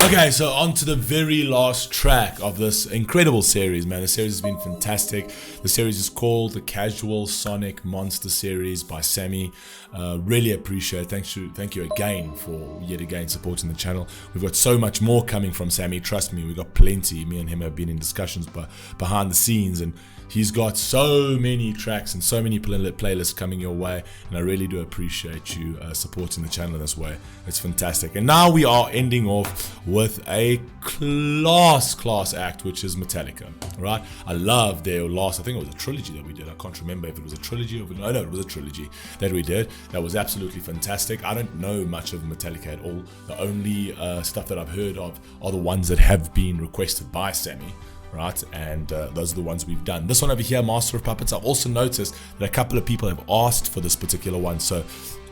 Okay, so on to the very last track of this incredible series, man. The series has been fantastic. The series is called the Casual Sonic Monster Series by Sammy. Really appreciate it. Thank you again for yet again supporting the channel. We've got so much more coming from Sammy. Trust me, we've got plenty. Me and him have been in discussions behind the scenes, and he's got so many tracks and so many playlists coming your way, and I really do appreciate you supporting the channel in this way. It's fantastic. And now we are ending off with a class act, which is Metallica, right? I love their last, I think it was a trilogy that we did. I can't remember if it was a trilogy or no, it was a trilogy that we did. That was absolutely fantastic. I don't know much of Metallica at all. The only stuff that I've heard of are the ones that have been requested by Sammy. Right, and those are the ones we've done. This one over here, Master of Puppets, I've also noticed that a couple of people have asked for this particular one, so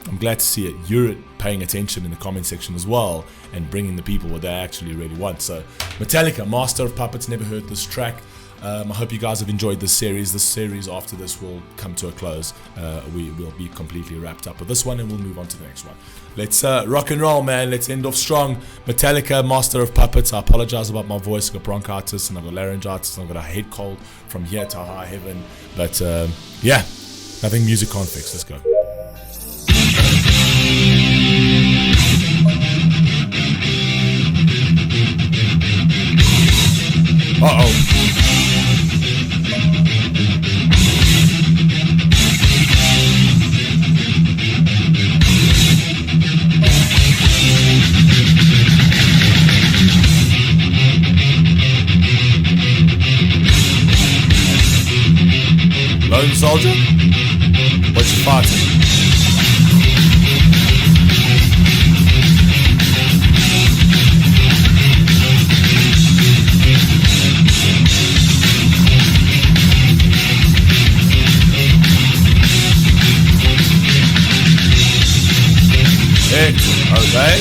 I'm glad to see it. You're paying attention in the comment section as well and bringing the people what they actually really want. So Metallica, Master of Puppets, never heard this track. I hope you guys have enjoyed this series. This series after this will come to a close. We will be completely wrapped up with this one, and we'll move on to the next one. Let's rock and roll, man. Let's end off strong. Metallica, Master of Puppets. I apologize about my voice. I've got bronchitis and I've got laryngitis and I've got a head cold from here to high heaven. But yeah, nothing music can't fix. Let's go. Uh-oh. Lone soldier? What's your party? Obey.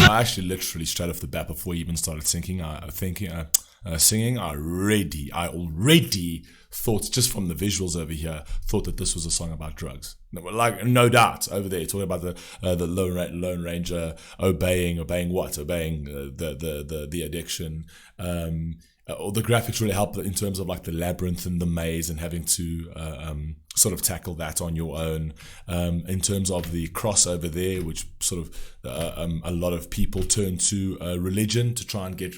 I actually literally straight off the bat before we even started singing, I already thought, just from the visuals over here, thought that this was a song about drugs. Like, no doubt, over there, talking about the Lone Ranger obeying what? Obeying the addiction. Or the graphics really help in terms of like the labyrinth and the maze and having to sort of tackle that on your own. In terms of the crossover there, which sort of a lot of people turn to religion to try and get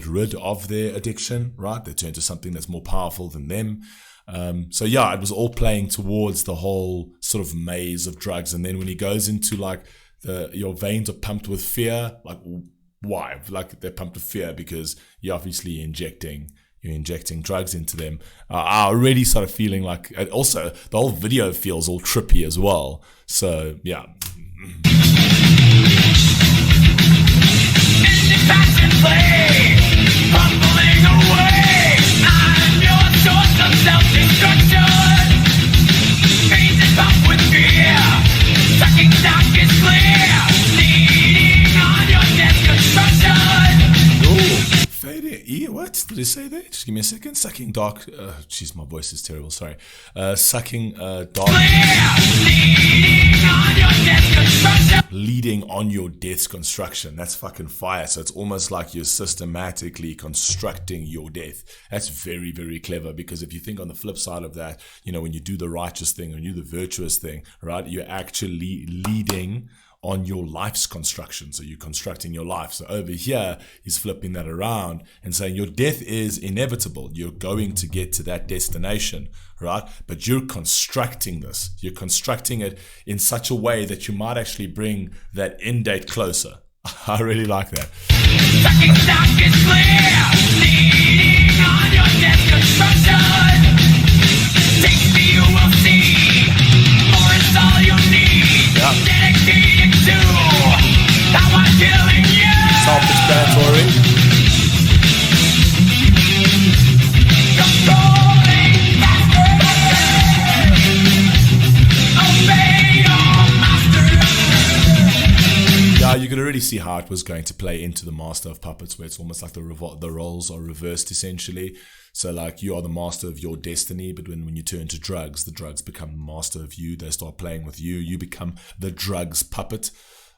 rid of their addiction, right? They turn to something that's more powerful than them. So yeah, it was all playing towards the whole sort of maze of drugs. And then when he goes into like your veins are pumped with fear, like why? Like they're pumped with fear because you're obviously injecting drugs into them. I already started feeling like, also the whole video feels all trippy as well. So yeah. What did he say there? Just give me a second. Sucking dark. Jeez, my voice is terrible. Sorry. Sucking dark. Leading on your death's construction. That's fucking fire. So it's almost like you're systematically constructing your death. That's very, very clever, because if you think on the flip side of that, you know, when you do the righteous thing or you do the virtuous thing, right, you're actually leading on your life's construction. So you're constructing your life. So over here, he's flipping that around and saying your death is inevitable. You're going to get to that destination, right? But you're constructing this. You're constructing it in such a way that you might actually bring that end date closer. I really like that. Leading on your death construction. Take me, you will see. More is all you need. Yep. Dedicated to how I'm killing you. Self-explanatory. Controlling master. see how it was going to play into the Master of Puppets, where it's almost like the roles are reversed essentially. So like you are the master of your destiny, but when you turn to drugs, the drugs become the master of you. They start playing with you. You become the drugs puppet,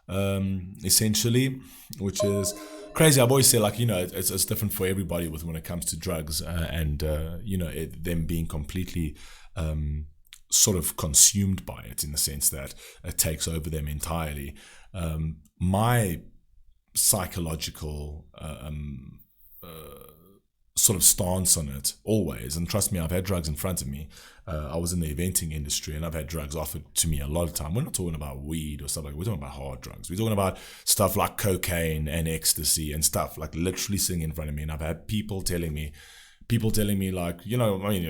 essentially, which is crazy. I've always said, like, you know, it's different for everybody when it comes to drugs, and you know, them being completely sort of consumed by it, in the sense that it takes over them entirely. My psychological sort of stance on it always, and trust me, I've had drugs in front of me. I was in the eventing industry, and I've had drugs offered to me a lot of time. We're not talking about weed or stuff like that. We're talking about hard drugs. We're talking about stuff like cocaine and ecstasy and stuff like literally sitting in front of me. And I've had people telling me like, you know, I mean,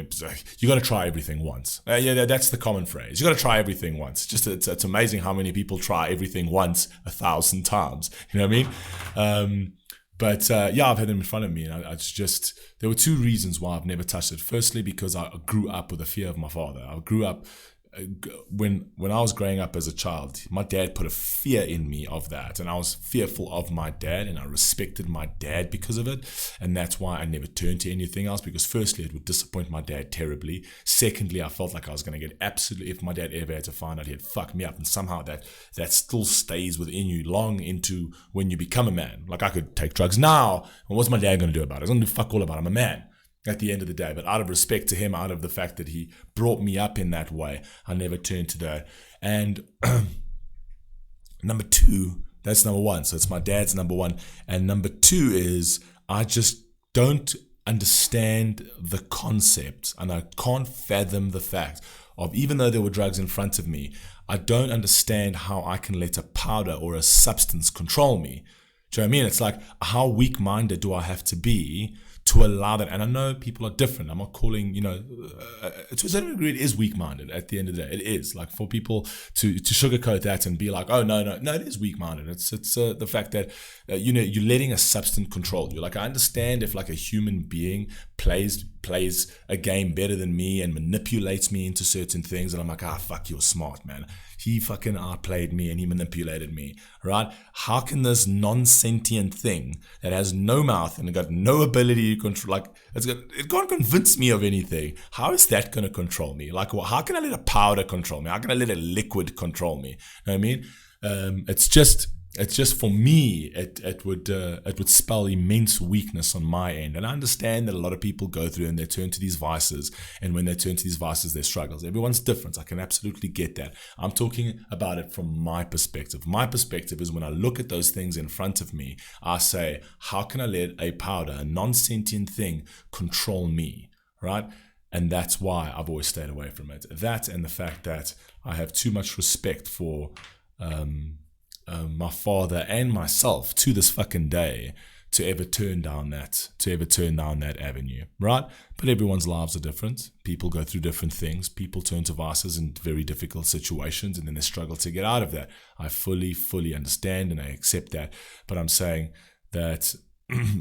you got to try everything once. Yeah, that's the common phrase. You got to try everything once. Just it's amazing how many people try everything once 1,000 times. You know what I mean? But yeah, I've had them in front of me, and I just, there were two reasons why I've never touched it. Firstly, because I grew up with the fear of my father. I grew up, when I was growing up as a child, my dad put a fear in me of that, and I was fearful of my dad, and I respected my dad because of it. And that's why I never turned to anything else, because firstly, it would disappoint my dad terribly. Secondly, I felt like I was going to get absolutely, if my dad ever had to find out, he'd fuck me up. And somehow that still stays within you long into when you become a man. Like, I could take drugs now, and what's my dad going to do about it? He's going to do fuck all about it. I'm a man at the end of the day. But out of respect to him, out of the fact that he brought me up in that way, I never turned to that. And number two, that's number one. So it's my dad's number one. And number two is, I just don't understand the concept, and I can't fathom the fact of, even though there were drugs in front of me, I don't understand how I can let a powder or a substance control me. Do you know what I mean? It's like, how weak-minded do I have to be to allow that? And I know people are different. I'm not calling, you know, to a certain degree, it is weak-minded at the end of the day. It is, like, for people to sugarcoat that and be like, oh, no, it is weak-minded. It's the fact that, you know, you're letting a substance control you. Like, I understand if, like, a human being plays a game better than me and manipulates me into certain things, and I'm like, fuck, you're smart, man. He fucking outplayed me and he manipulated me, right? How can this non-sentient thing that has no mouth and got no ability to control, like, it can't convince me of anything. How is that going to control me? Like, how can I let a powder control me? How can I let a liquid control me? You know what I mean? It's just for me, it would spell immense weakness on my end. And I understand that a lot of people go through and they turn to these vices, and when they turn to these vices, their struggles. Everyone's different. I can absolutely get that. I'm talking about it from my perspective. My perspective is, when I look at those things in front of me, I say, how can I let a powder, a non-sentient thing, control me, right? And that's why I've always stayed away from it. That, and the fact that I have too much respect for my father and myself to this fucking day to ever turn down that avenue, right? But everyone's lives are different. People go through different things. People turn to vices in very difficult situations, and then they struggle to get out of that. I fully understand, and I accept that. But I'm saying that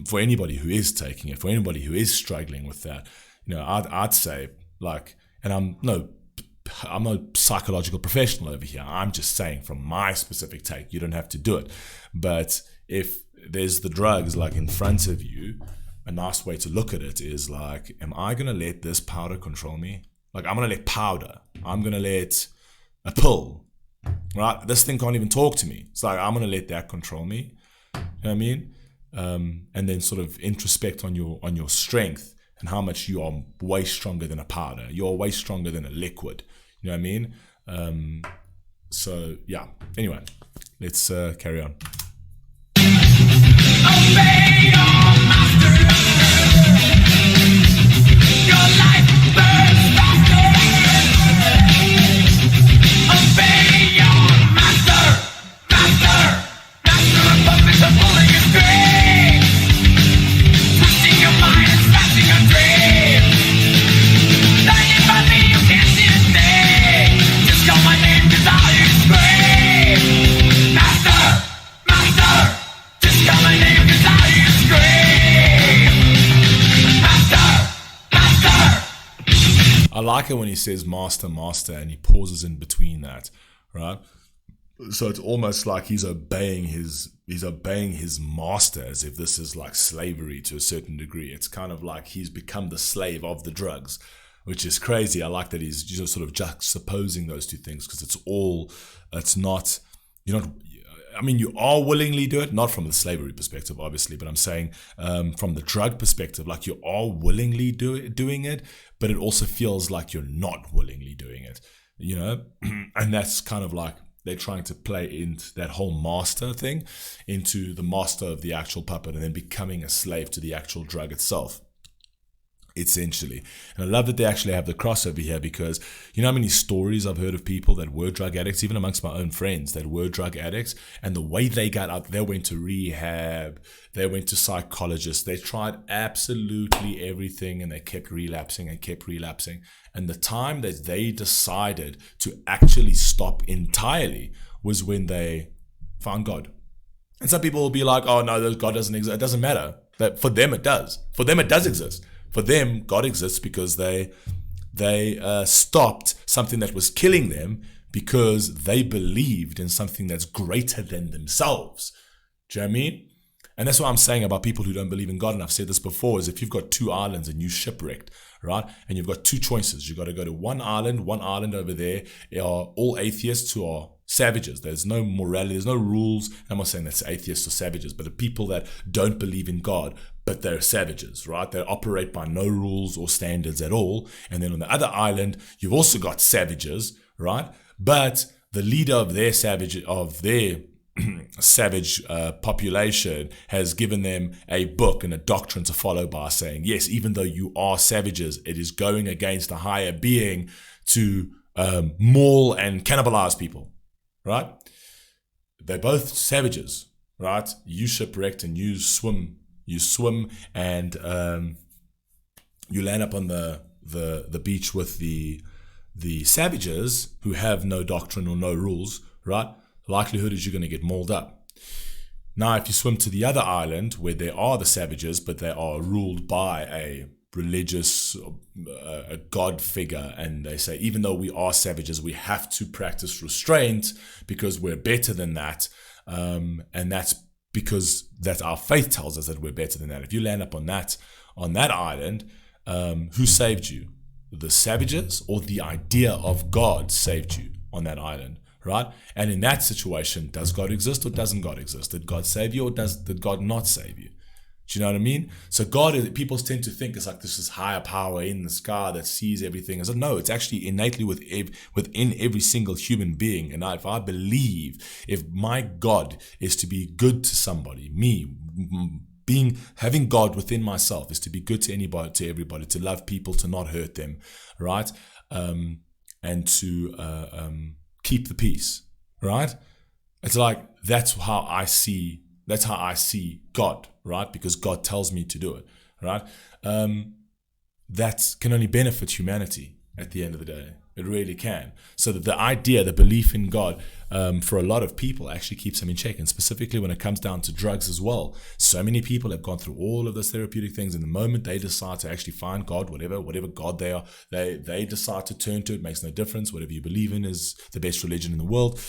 for anybody who is taking it, for anybody who is struggling with that, you know, I'd say, like, and I'm no psychological professional over here. I'm just saying from my specific take, you don't have to do it. But if there's the drugs like in front of you, a nice way to look at it is like, am I going to let this powder control me? Like, I'm going to let powder. I'm going to let a pill, right? This thing can't even talk to me. It's like, I'm going to let that control me. You know what I mean? And then sort of introspect on your strength and how much you are way stronger than a powder. You're way stronger than a liquid. You know what I mean? So, yeah. Anyway, let's carry on. Obey your master. Your life burns faster. Obey your master. Master of puppets are pulling your strings. Twisting your mind and smashing your dreams. Blinded by me, you can't see a thing. Just call my name 'cause I'll hear you scream. Master. Just call my name 'cause I'll hear you scream. Master. I like it when he says master, and he pauses in between that, right? So it's almost like he's obeying his master, as if this is like slavery to a certain degree. It's kind of like he's become the slave of the drugs, which is crazy. I like that he's just sort of juxtaposing those two things, because it's not, you're not, I mean, you are willingly do it, not from the slavery perspective, obviously, but I'm saying from the drug perspective, like you are willingly doing it, but it also feels like you're not willingly doing it, you know? And that's kind of like, they're trying to play into that whole master thing, into the master of the actual puppet, and then becoming a slave to the actual drug itself, essentially. And I love that they actually have the crossover here, because you know how many stories I've heard of people that were drug addicts, even amongst my own friends that were drug addicts, and the way they got out, they went to rehab, they went to psychologists, they tried absolutely everything, and they kept relapsing and kept relapsing. And the time that they decided to actually stop entirely was when they found God. And some people will be like, oh no, God doesn't exist. It doesn't matter. But for them it does. For them it does exist. For them, God exists because they stopped something that was killing them, because they believed in something that's greater than themselves. Do you know what I mean? And that's what I'm saying about people who don't believe in God. And I've said this before, is if you've got two islands and you shipwrecked, right? And you've got two choices. You've got to go to one island over there are all atheists who are savages. There's no morality, there's no rules. I'm not saying that's atheists or savages, but the people that don't believe in God, but they're savages, right? They operate by no rules or standards at all. And then on the other island, you've also got savages, right? But the leader of their savage population has given them a book and a doctrine to follow by, saying, yes, even though you are savages, it is going against a higher being to maul and cannibalize people, right? They're both savages, right? You shipwrecked and you swim and you land up on the beach with the savages who have no doctrine or no rules, right? Likelihood is you're going to get mauled up. Now, if you swim to the other island where there are the savages, but they are ruled by a religious a God figure, and they say, even though we are savages, we have to practice restraint because we're better than that. And that's because that our faith tells us that we're better than that. If you land up on that island, who saved you? The savages, or the idea of God saved you on that island? Right? And in that situation, does God exist or doesn't God exist? Did God save you or did God not save you? Do you know what I mean? So people tend to think it's like this is higher power in the sky that sees everything. I said, no, it's actually innately within every single human being. And if I believe, if my God is to be good to somebody, having God within myself is to be good to anybody, to everybody, to love people, to not hurt them, right? And to keep the peace, right? It's like that's how I see God, right? Because God tells me to do it, right? That can only benefit humanity at the end of the day. It really can. So that the idea, the belief in God, for a lot of people actually keeps them in check. And specifically when it comes down to drugs as well, so many people have gone through all of those therapeutic things, and the moment they decide to actually find God, whatever God they are, they decide to turn to it. Makes no difference. Whatever you believe in is the best religion in the world.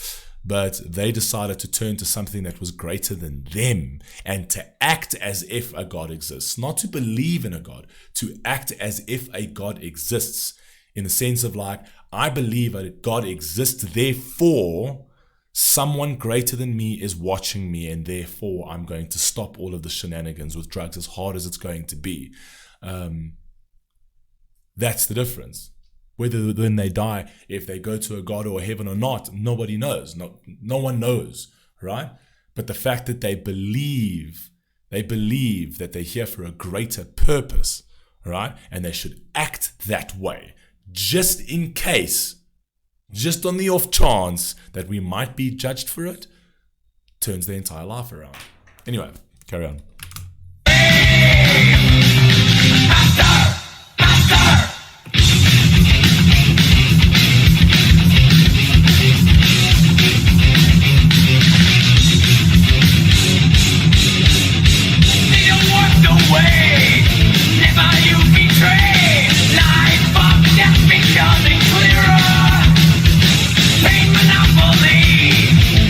But they decided to turn to something that was greater than them, and to act as if a God exists. Not to believe in a God, to act as if a God exists. In the sense of like, I believe that God exists, therefore someone greater than me is watching me, and therefore I'm going to stop all of the shenanigans with drugs, as hard as it's going to be. That's the difference. Whether when they die, if they go to a God or a heaven or not, nobody knows. No one knows, right? But the fact that they believe that they're here for a greater purpose, right? And they should act that way. Just in case, just on the off chance that we might be judged for it, turns their entire life around. Anyway, carry on. Becoming clearer, pain monopoly.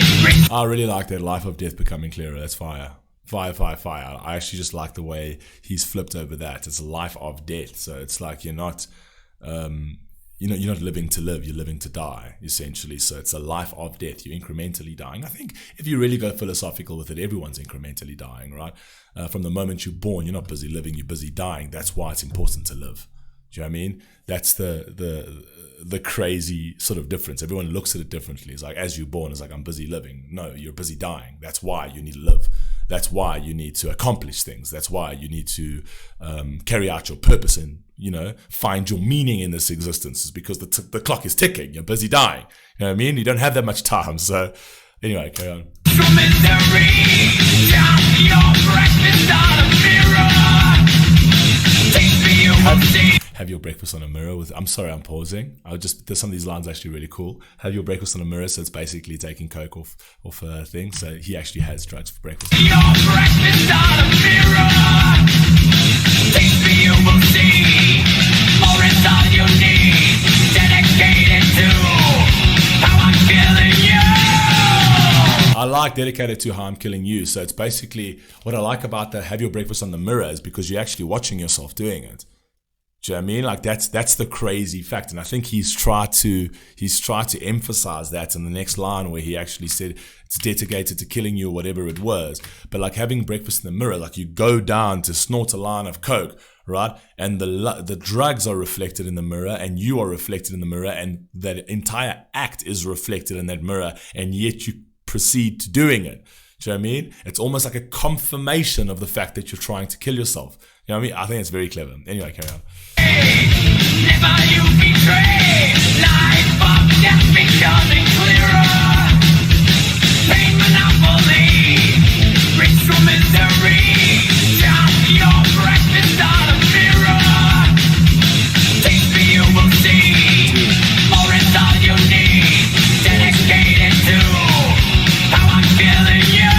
I really like that life of death becoming clearer. That's fire. Fire, fire, fire. I actually just like the way he's flipped over that. It's a life of death. So it's like you're not, you're not living to live. You're living to die, essentially. So it's a life of death. You're incrementally dying. I think if you really go philosophical with it, everyone's incrementally dying, right? From the moment you're born, you're not busy living. You're busy dying. That's why it's important to live. Do you know what I mean? That's the crazy sort of difference. Everyone looks at it differently. It's like, as you're born, it's like, I'm busy living. No, you're busy dying. That's why you need to live. That's why you need to accomplish things. That's why you need to carry out your purpose and, find your meaning in this existence. Is because the clock is ticking. You're busy dying. You know what I mean? You don't have that much time. So anyway, carry on. Have your breakfast on a mirror with. I'm sorry, I'm pausing. There's some of these lines actually really cool. Have your breakfast on a mirror. So it's basically taking coke off a thing. So he actually has drugs for breakfast. Your breakfast on a mirror. Things for you will see. More is all you need. Dedicated to how I'm killing you. I like dedicated to how I'm killing you. So it's basically what I like about that. Have your breakfast on the mirror is because you're actually watching yourself doing it. Do you know what I mean? Like that's the crazy fact. And I think he's tried to emphasize that in the next line where he actually said it's dedicated to killing you or whatever it was. But like having breakfast in the mirror, like you go down to snort a line of coke, right? And the drugs are reflected in the mirror and you are reflected in the mirror and that entire act is reflected in that mirror and yet you proceed to doing it. Do you know what I mean? It's almost like a confirmation of the fact that you're trying to kill yourself. You know what I mean? I think it's very clever. Anyway, carry on. Never you betray. Life of death becoming clearer. Pain monopoly. Ritual misery. Just your breakfast on a mirror. Things for you will see. More is all you need. Dedicated to how I'm killing you.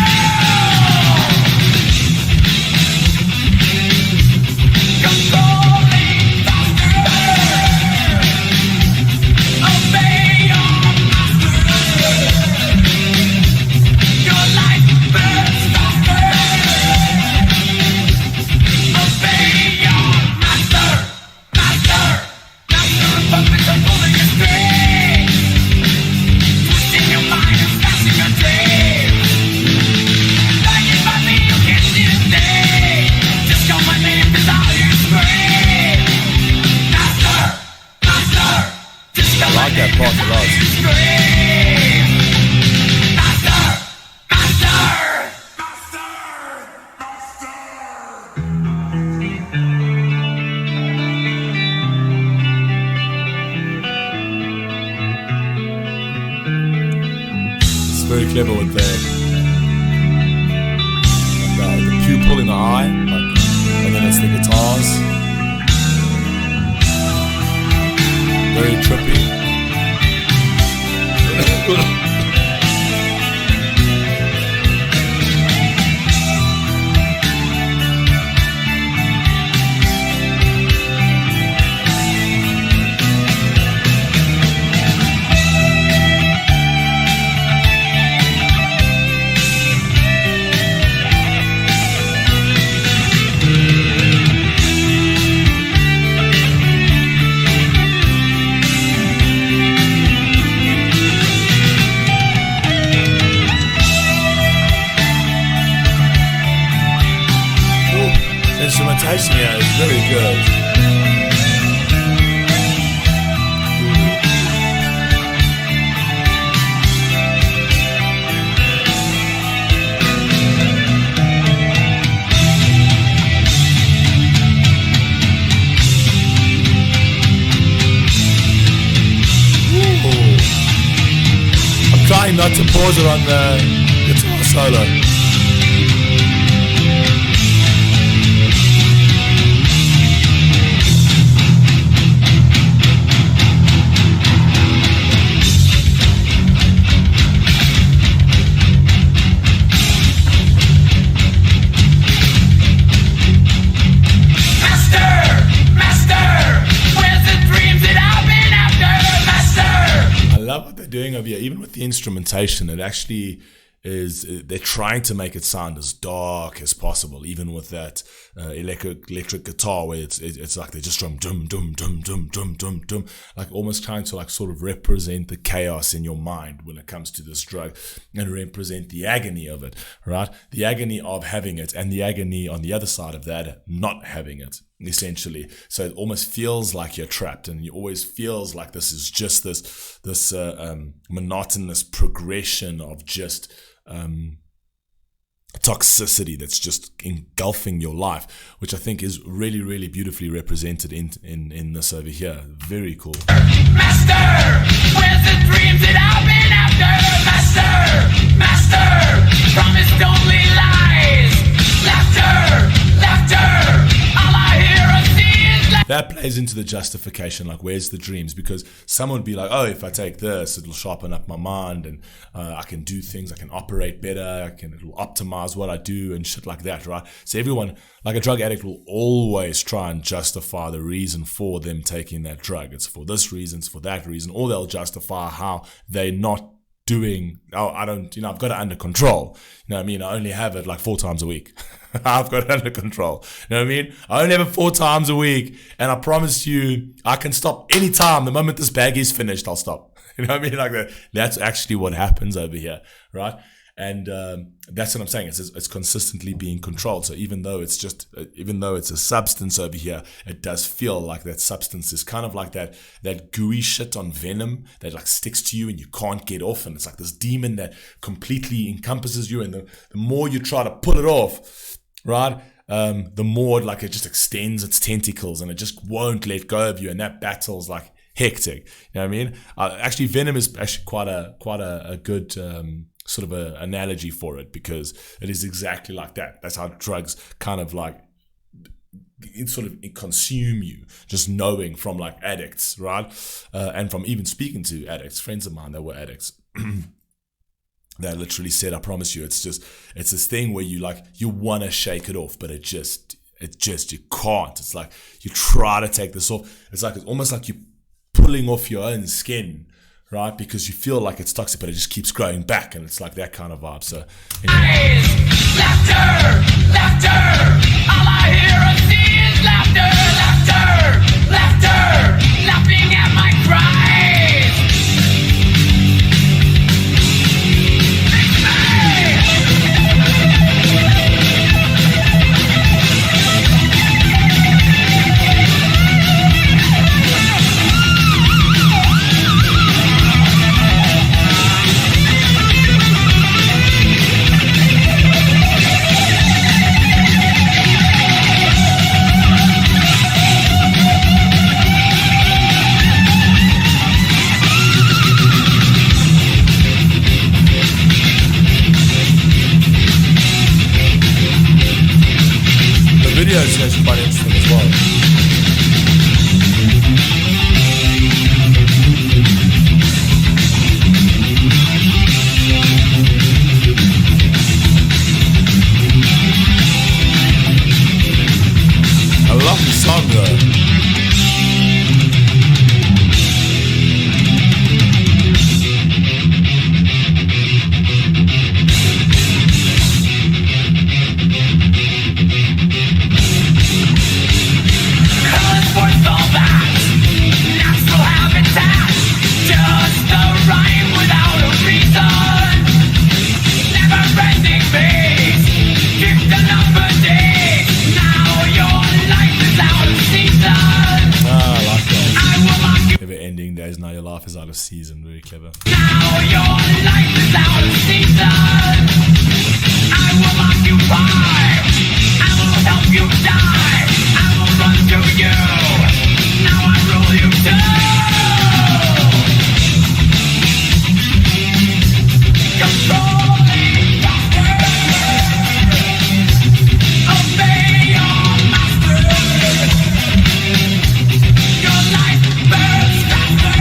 Very clever with the pupil in the eye, and then it's the guitars. Very trippy. Instrumentation here is very good. I'm trying not to pause it on the guitar solo. Doing over here, even with the instrumentation, it they're trying to make it sound as dark as possible, even with that electric guitar where it's like they just drum dum dum dum dum dum dum dum, like almost trying to like sort of represent the chaos in your mind when it comes to this drug and represent the agony of it, right? The agony of having it and the agony on the other side of that not having it, essentially. So it almost feels like you're trapped, and it always feels like this is just this monotonous progression of just toxicity that's just engulfing your life, which I think is really, really beautifully represented in this over here. Very cool. Master, where's the dreams that I've been after? Master, promised only lies. Laughter, all I hear or see is laughter. That plays into the justification, like where's the dreams? Because someone would be like, oh, if I take this, it'll sharpen up my mind, and I can do things, I can operate better, it'll optimize what I do and shit like that, right? So everyone, like a drug addict, will always try and justify the reason for them taking that drug. It's for this reason, it's for that reason, or they'll justify how they're not doing, I've got it under control. You know what I mean? I only have it like 4 times a week. I've got it under control. You know what I mean? I only have it 4 times a week, and I promise you, I can stop anytime. The moment this bag is finished, I'll stop. You know what I mean? Like that. That's actually what happens over here, right? And that's what I'm saying. It's consistently being controlled. So even though it's a substance over here, it does feel like that substance is kind of like that gooey shit on Venom that like sticks to you and you can't get off. And it's like this demon that completely encompasses you. And the more you try to pull it off, right, the more like it just extends its tentacles and it just won't let go of you. And that battle's like hectic. You know what I mean? Actually, Venom is actually quite a good sort of an analogy for it, because it is exactly like that. That's how drugs kind of like it consume you, just knowing from like addicts, right? And from even speaking to addicts, friends of mine that were addicts. That literally said, I promise you, it's this thing where you want to shake it off, but it just you can't. It's like you try to take this off. It's almost like you're pulling off your own skin, right? Because you feel like it's toxic, but it just keeps growing back, and it's like that kind of vibe. So anyway. Laughter, all I hear or see is laughter, laughing at my cries. Video is actually quite interesting as well. I love the song though. Now your life is out of season. Very clever. Now your life is out of season. I will occupy. I will help you die. I will run to you. Now I rule you too. Controlling doctor. Obey your master. Your life burns faster.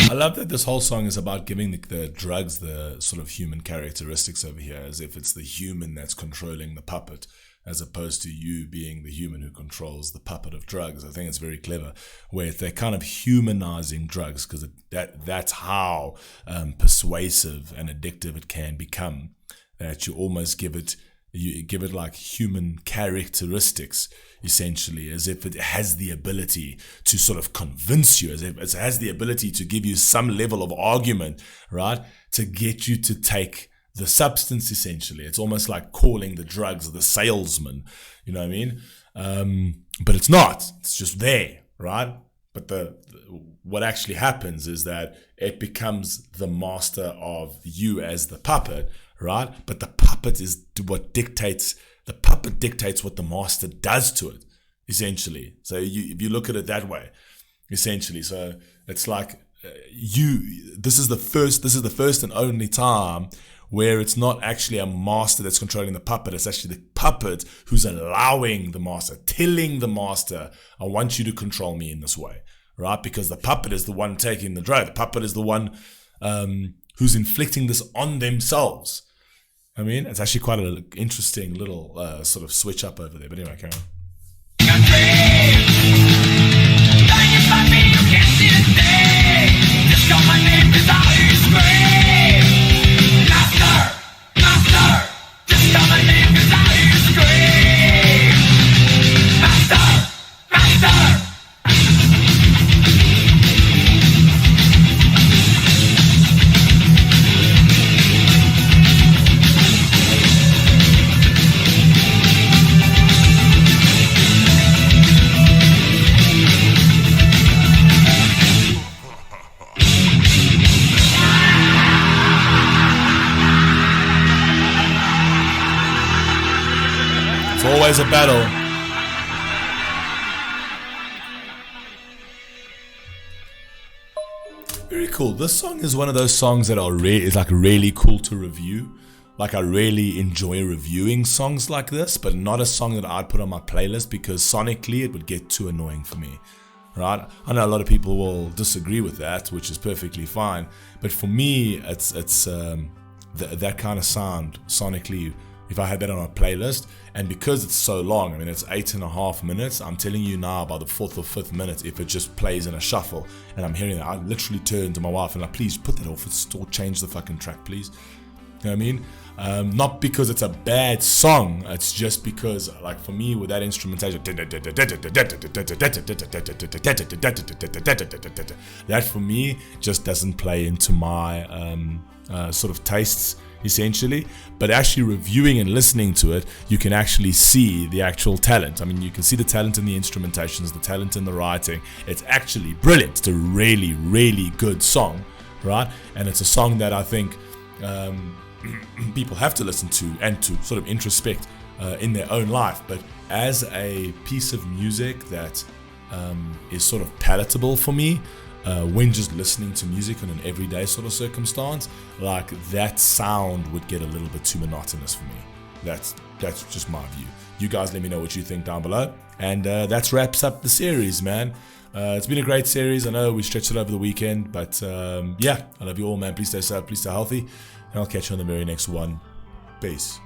I love that this whole song is about giving the drugs the sort of human characteristics over here, as if it's the human that's controlling the puppet. as opposed to you being the human who controls the puppet of drugs. I think it's very clever, where they're kind of humanizing drugs, because that's how persuasive and addictive it can become. That you almost give it like human characteristics, essentially, as if it has the ability to sort of convince you, as if it has the ability to give you some level of argument, right, to get you to take the substance, essentially. It's almost like calling the drugs the salesman, you know what I mean? But it's not. It's just there, right? But what actually happens is that it becomes the master of you as the puppet, right? But the puppet is what dictates. The puppet dictates what the master does to it, essentially. So if you look at it that way, essentially, so it's like This is the first and only time where it's not actually a master that's controlling the puppet. It's actually the puppet who's allowing the master, telling the master, I want you to control me in this way, right? Because the puppet is the one taking the drug. The puppet is the one who's inflicting this on themselves. I mean, it's actually quite an interesting little sort of switch up over there. But anyway, carry on. Always a battle. Very cool. This song is one of those songs that are really cool to review. Like, I really enjoy reviewing songs like this, but not a song that I'd put on my playlist, because sonically it would get too annoying for me. Right? I know a lot of people will disagree with that, which is perfectly fine. But for me, it's that kind of sound sonically. If I had that on a playlist, and because it's so long, I mean, it's 8.5 minutes, I'm telling you now, by the 4th or 5th minute, if it just plays in a shuffle and I'm hearing that, I literally turn to my wife and like, please put that off, or change the fucking track, please. You know what I mean? Not because it's a bad song, it's just because, like, for me, with that instrumentation, that for me just doesn't play into my sort of tastes, essentially. But actually reviewing and listening to it, you can actually see the actual talent. I mean, you can see the talent in the instrumentations, the talent in the writing. It's actually brilliant. It's a really, really good song, right? And it's a song that I think people have to listen to and to sort of introspect in their own life. But as a piece of music that is sort of palatable for me, when just listening to music in an everyday sort of circumstance, like, that sound would get a little bit too monotonous for me. That's just my view. You guys let me know what you think down below. And that wraps up the series, man. It's been a great series. I know we stretched it over the weekend, but yeah, I love you all, man. Please stay safe, please stay healthy, and I'll catch you on the very next one. Peace.